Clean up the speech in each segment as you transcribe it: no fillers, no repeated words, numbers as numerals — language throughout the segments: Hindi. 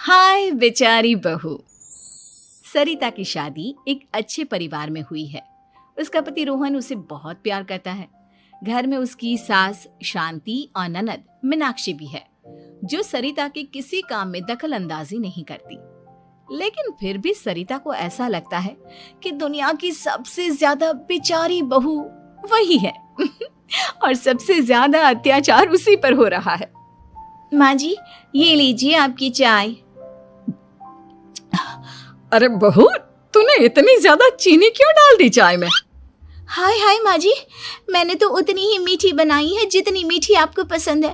हाय बेचारी बहू। सरिता की शादी एक अच्छे परिवार में हुई है। उसका पति रोहन उसे बहुत प्यार करता है। घर में उसकी सास शांति और ननद मीनाक्षी भी है, जो सरिता के किसी काम में दखल अंदाजी नहीं करती। लेकिन फिर भी सरिता को ऐसा लगता है कि दुनिया की सबसे ज्यादा बेचारी बहू वही है और सबसे ज्यादा अत्याचार उसी पर हो रहा है। माँ जी, ये लीजिए आपकी चाय। अरे बहू, तूने इतनी ज्यादा चीनी क्यों डाल दी चाय में? हाय हाय माँ जी, मैंने तो उतनी ही मीठी बनाई है जितनी मीठी आपको पसंद है।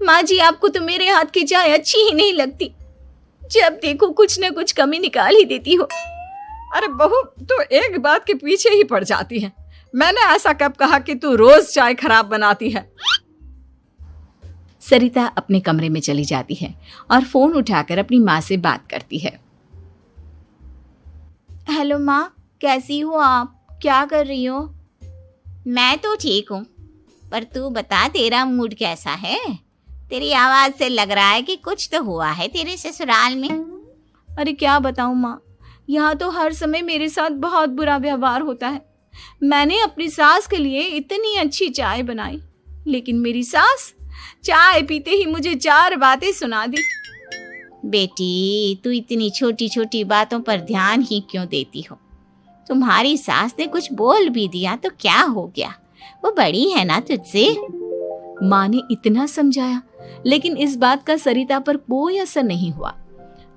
माँ जी, आपको तो मेरे हाथ की चाय अच्छी ही नहीं लगती। जब देखो कुछ न कुछ कमी निकाल ही देती हो। अरे बहू, तू एक बात के पीछे ही पड़ जाती है। मैंने ऐसा कब कहा कि तू रोज चाय खराब बनाती है? सरिता अपने कमरे में चली जाती है और फोन उठाकर अपनी माँ से बात करती है। हेलो माँ, कैसी हो आप? क्या कर रही हो? मैं तो ठीक हूँ, पर तू बता, तेरा मूड कैसा है? तेरी आवाज से लग रहा है कि कुछ तो हुआ है तेरे ससुराल में। अरे क्या बताऊँ माँ, यहाँ तो हर समय मेरे साथ बहुत बुरा व्यवहार होता है। मैंने अपनी सास के लिए इतनी अच्छी चाय बनाई, लेकिन मेरी सास चाय पीते ही मुझे 4 बातें सुना दी। बेटी, तू इतनी छोटी छोटी बातों पर ध्यान ही क्यों देती हो? तुम्हारी सास ने कुछ बोल भी दिया तो क्या हो गया, वो बड़ी है ना तुझसे। माँ ने इतना समझाया, लेकिन इस बात का सरिता पर कोई असर नहीं हुआ।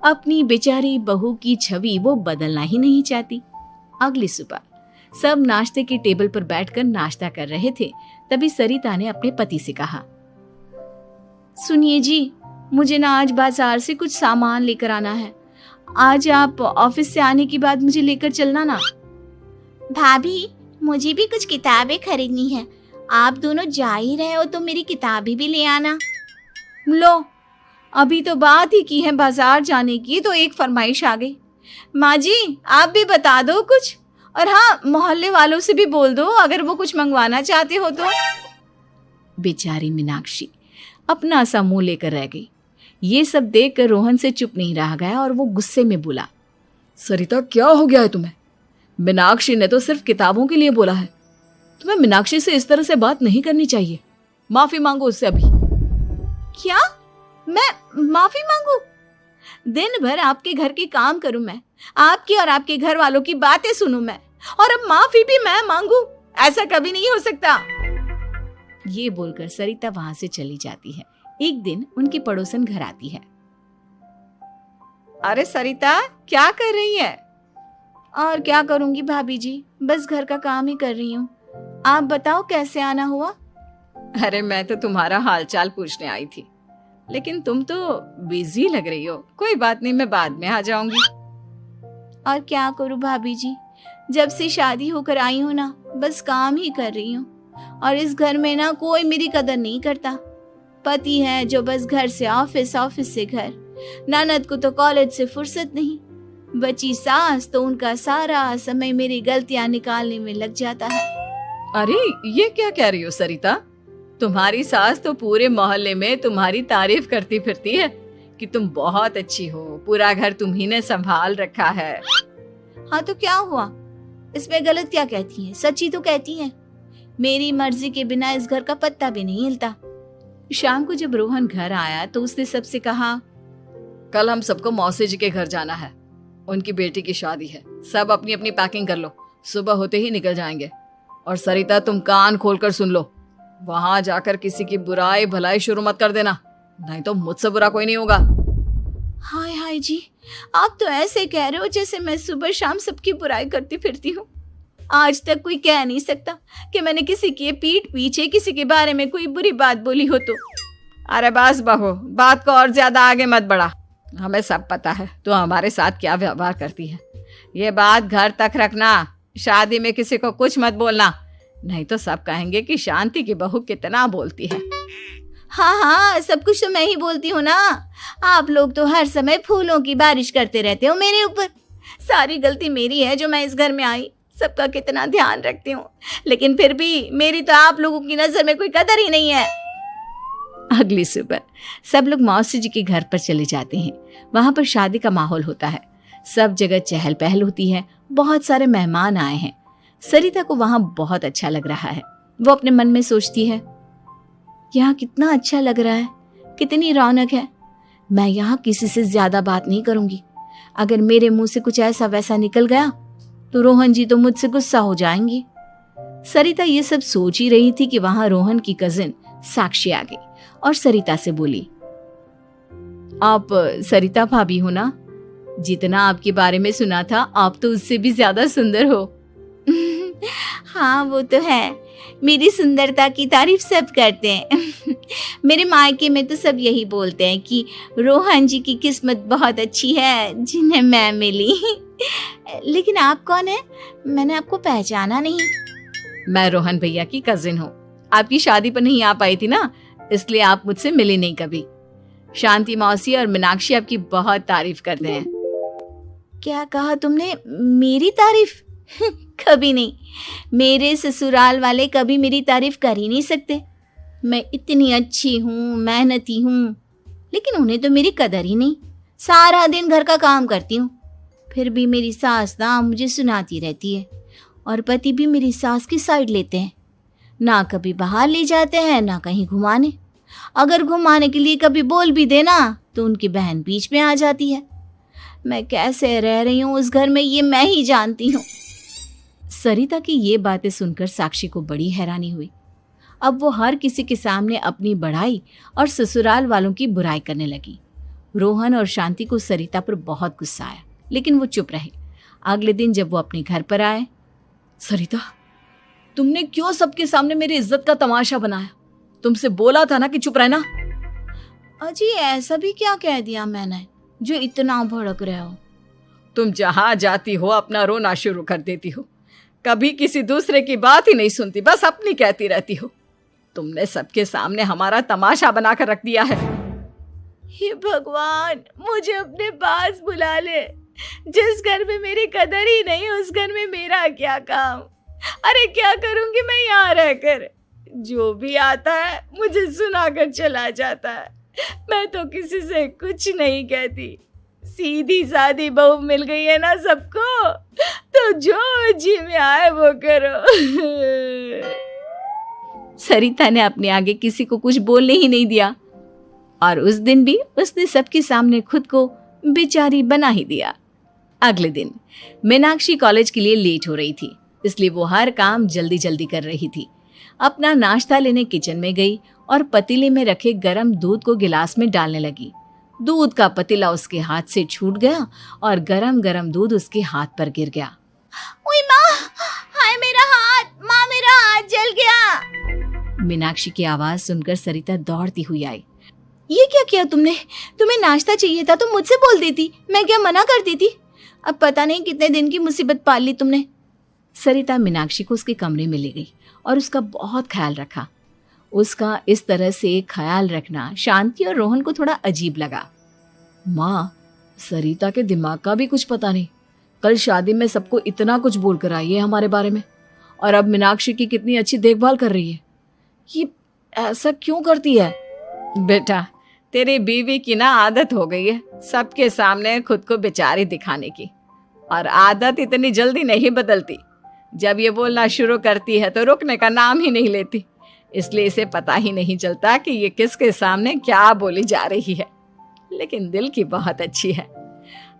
अपनी बेचारी बहू की छवि वो बदलना ही नहीं चाहती। अगली सुबह सब नाश्ते की टेबल पर बैठकर नाश्ता कर रहे थे, तभी सरिता ने अपने पति से कहा, सुनिए जी, मुझे ना आज बाजार से कुछ सामान लेकर आना है। आज आप ऑफिस से आने के बाद मुझे लेकर चलना ना। भाभी, मुझे भी कुछ किताबें खरीदनी है। आप दोनों जा ही रहे हो तो मेरी किताबें भी ले आना। लो, अभी तो बात ही की है बाजार जाने की, तो एक फरमाइश आ गई। माँ जी, आप भी बता दो कुछ, और हाँ, मोहल्ले वालों से भी बोल दो अगर वो कुछ मंगवाना चाहते हो तो। बेचारी मीनाक्षी अपना सा मुंह लेकर रह गई। ये सब देखकर रोहन से चुप नहीं रह गया और वो गुस्से में बोला, सरिता, क्या हो गया है तुम्हें? मीनाक्षी ने तो सिर्फ किताबों के लिए बोला है। तुम्हें मीनाक्षी से इस तरह से बात नहीं करनी चाहिए। माफी मांगो उससे अभी। क्या? मैं माफी मांगू? दिन भर आपके घर के काम करूं मैं, आपकी और आपके घर वालों की बातें सुनूं मैं, और अब माफी भी मैं मांगू? ऐसा कभी नहीं हो सकता। ये बोलकर सरिता वहां से चली जाती है। एक दिन उनकी पड़ोसन घर आती है। अरे सरिता, क्या कर रही है? और क्या करूंगी भाभी जी, बस घर का काम ही कर रही हूँ। आप बताओ कैसे आना हुआ? अरे मैं तो तुम्हारा हालचाल पूछने आई थी, लेकिन तुम तो बिजी लग रही हो। कोई बात नहीं, मैं बाद में आ जाऊंगी। और क्या करूं भाभी जी, जब से शादी होकर आई हूँ ना, बस काम ही कर रही हूँ। और इस घर में ना कोई मेरी कदर नहीं करता। पति है जो बस घर से ऑफिस, ऑफिस से घर। ननद को तो कॉलेज से फुर्सत नहीं। बची सास तो उनका सारा समय मेरी गलतियां निकालने में लग जाता है। अरे ये क्या कह रही हो सरिता? तुम्हारी सास तो पूरे मोहल्ले में तुम्हारी तारीफ करती फिरती है कि तुम बहुत अच्छी हो, पूरा घर तुम्ही ने संभाल रखा है। हाँ तो क्या हुआ, इसमें गलत क्या कहती हैं? सच्ची तो कहती हैं। मेरी मर्जी के बिना इस घर का पत्ता भी नहीं हिलता। शाम को जब रोहन घर आया तो उसने सबसे कहा, कल हम सबको मौसी जी के घर जाना है। उनकी बेटी की शादी है। सब अपनी अपनी पैकिंग कर लो, सुबह होते ही निकल जाएंगे। और सरिता, तुम कान खोलकर सुन लो, वहां जाकर किसी की बुराई भलाई शुरू मत कर देना, नहीं तो मुझसे बुरा कोई नहीं होगा। हाय हाय जी, आप तो ऐसे कह रहे हो जैसे मैं सुबह शाम सबकी बुराई करती फिरती हूँ। आज तक कोई कह नहीं सकता कि मैंने किसी की पीठ पीछे किसी के बारे में कोई बुरी बात बोली हो तो। अरे बस बहू, बात को और ज्यादा आगे मत बढ़ा। हमें सब पता है तू हमारे साथ क्या व्यवहार करती है। ये बात घर तक रखना, शादी में किसी को कुछ मत बोलना, नहीं तो सब कहेंगे कि शांति की बहू कितना बोलती है। हाँ हाँ, सब कुछ तो मैं ही बोलती हूँ ना। आप लोग तो हर समय फूलों की बारिश करते रहते हो मेरे ऊपर। सारी गलती मेरी है जो मैं इस घर में आई। सबका कितना ध्यान रखती हूँ, लेकिन फिर भी मेरी तो आप लोगों की नजर में कोई कदर ही नहीं है। अगली सुबह सब लोग मौसी जी के घर पर चले जाते हैं। वहां पर शादी का माहौल होता है, सब जगह चहल पहल होती है, बहुत सारे मेहमान आए हैं। सरिता को वहां बहुत अच्छा लग रहा है। वो अपने मन में सोचती है, यहाँ कितना अच्छा लग रहा है, कितनी रौनक है। मैं यहाँ किसी से ज्यादा बात नहीं करूंगी। अगर मेरे मुंह से कुछ ऐसा वैसा निकल गया तो रोहन जी तो मुझसे गुस्सा हो जाएंगी। सरिता ये सब सोच ही रही थी कि वहां रोहन की कजिन साक्षी आ गई और सरिता से बोली, आप सरिता भाभी हो ना? जितना आपके बारे में सुना था आप तो उससे भी ज्यादा सुंदर हो। हाँ वो तो है, मेरी सुंदरता की तारीफ सब करते हैं। मेरे मायके में तो सब यही बोलते हैं कि रोहन जी की किस्मत बहुत अच्छी है जिन्हें मैं मिली। लेकिन आप कौन है? मैंने आपको पहचाना नहीं। मैं रोहन भैया की कजिन हूँ। आपकी शादी पर नहीं आ पाई थी ना, इसलिए आप मुझसे मिली नहीं कभी। शांति मौसी और मीनाक्षी आपकी बहुत तारीफ करते हैं। क्या कहा तुमने? मेरी तारीफ? कभी नहीं। मेरे ससुराल वाले कभी मेरी तारीफ कर ही नहीं सकते। मैं इतनी अच्छी हूँ, मेहनती हूँ, लेकिन उन्हें तो मेरी कदर ही नहीं। सारा दिन घर का काम करती हूँ, फिर भी मेरी सास ना मुझे सुनाती रहती है और पति भी मेरी सास की साइड लेते हैं। ना कभी बाहर ले जाते हैं ना कहीं घुमाने। अगर घुमाने के लिए कभी बोल भी देना तो उनकी बहन बीच में आ जाती है। मैं कैसे रह रही हूँ उस घर में ये मैं ही जानती हूँ। सरिता की ये बातें सुनकर साक्षी को बड़ी हैरानी हुई। अब वो हर किसी के सामने अपनी बढ़ाई और ससुराल वालों की बुराई करने लगी। रोहन और शांति को सरिता पर बहुत गुस्सा आया, लेकिन वो चुप रहे। अगले दिन जब वो अपने घर पर आए, सरिता, तुमने क्यों सबके सामने मेरी इज्जत का तमाशा बनाया? तुमसे बोला था ना कि चुप रहना। अजी ऐसा भी क्या कह दिया मैंने जो इतना भड़क रहे हो? तुम जहां जाती हो अपना रोना शुरू कर देती हो, कभी किसी दूसरे की बात ही नहीं सुनती, बस अपनी कहती रहती हो। तुमने सबके सामने हमारा तमाशा बनाकर रख दिया है। हे भगवान, मुझे अपने पास बुला ले। जिस घर में मेरी कदर ही नहीं उस घर में मेरा क्या काम? अरे क्या करूंगी मैं यहाँ रहकर? जो भी आता है मुझे सुनाकर चला जाता है। मैं तो किसी से कुछ नहीं कहती। सीधी सादी बहू मिल गई है ना सबको, तो जो जी में आए वो करो। सरिता ने अपने आगे किसी को कुछ बोलने ही नहीं दिया और उस दिन भी उसने सबके सामने खुद को बेचारी बना ही दिया। अगले दिन मीनाक्षी कॉलेज के लिए लेट हो रही थी, इसलिए वो हर काम जल्दी जल्दी कर रही थी। अपना नाश्ता लेने किचन में गई और पतीले में रखे गरम दूध को गिलास में डालने लगी। दूध का पतीला उसके हाथ से छूट गया और गरम गरम दूध उसके हाथ पर गिर गया। ओए माँ, हाय मेरा हाथ, माँ मेरा हाथ जल गया। मीनाक्षी की आवाज सुनकर सरिता दौड़ती हुई आई। ये क्या किया तुमने? तुम्हें नाश्ता चाहिए था तो मुझसे बोल देती, मैं क्या मना करती थी? अब पता नहीं कितने दिन की मुसीबत पाल ली तुमने। सरिता मीनाक्षी को उसके कमरे में ले गई और उसका बहुत ख्याल रखा। उसका इस तरह से ख्याल रखना शांति और रोहन को थोड़ा अजीब लगा। माँ, सरिता के दिमाग का भी कुछ पता नहीं। कल शादी में सबको इतना कुछ बोल कर आई है हमारे बारे में, और अब मीनाक्षी की कितनी अच्छी देखभाल कर रही है। ये ऐसा क्यों करती है? बेटा, तेरी बीवी की ना आदत हो गई है सबके सामने खुद को बेचारी दिखाने की, और आदत इतनी जल्दी नहीं बदलती। जब ये बोलना शुरू करती है तो रुकने का नाम ही नहीं लेती, इसलिए इसे पता ही नहीं चलता कि ये किसके सामने क्या बोली जा रही है। लेकिन दिल की बहुत अच्छी है।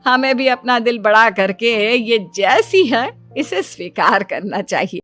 हमें भी अपना दिल बड़ा करके ये जैसी है इसे स्वीकार करना चाहिए।